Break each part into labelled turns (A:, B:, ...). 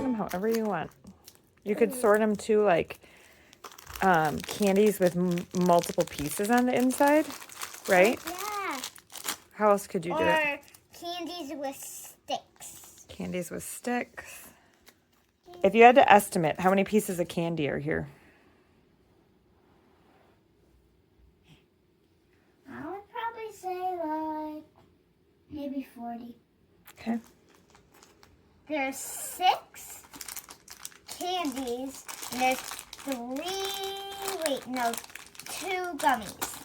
A: sort them however you want. You could sort them too, like candies with multiple pieces on the inside, right?
B: Yeah.
A: How else could you do it?
B: Or candies with sticks.
A: Candies with sticks. If you had to estimate, how many pieces of candy are here?
B: I would probably say like maybe 40.
A: Okay.
B: There's 6 candies and there's 2 gummies.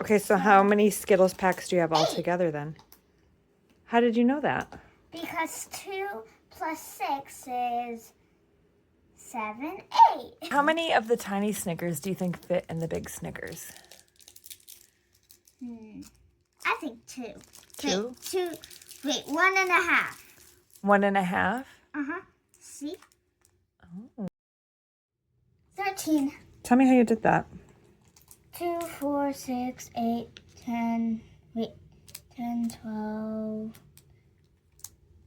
A: Okay, so how many Skittles packs do you have altogether then? How did you know that?
B: Because 2 plus 6 is 7, 8.
A: How many of the tiny Snickers do you think fit in the big Snickers?
B: I think 2.
A: 2?
B: Wait, 2. Wait, 1.5.
A: 1.5?
B: Uh-huh. See?
A: Oh.
B: 13.
A: Tell me how you did that.
B: 2, 4, 6, 8, 10. Wait, 10, 12,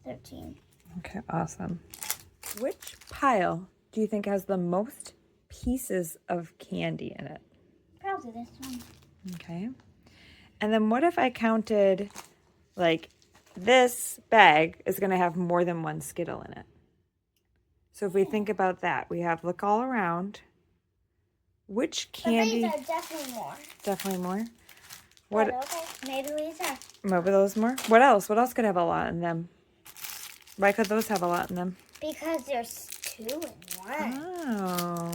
B: 13.
A: Okay, awesome. Which pile do you think has the most pieces of candy in it?
B: Probably this one.
A: Okay. And then what if I counted, like, this bag is going to have more than one Skittle in it? So if we think about that, we have look all around. Which candy?
B: But these are definitely more.
A: Definitely more.
B: What? Okay, maybe these are.
A: Maybe those more. What else? What else could have a lot in them? Why could those have a lot in them?
B: Because there's 2 in 1.
A: Oh.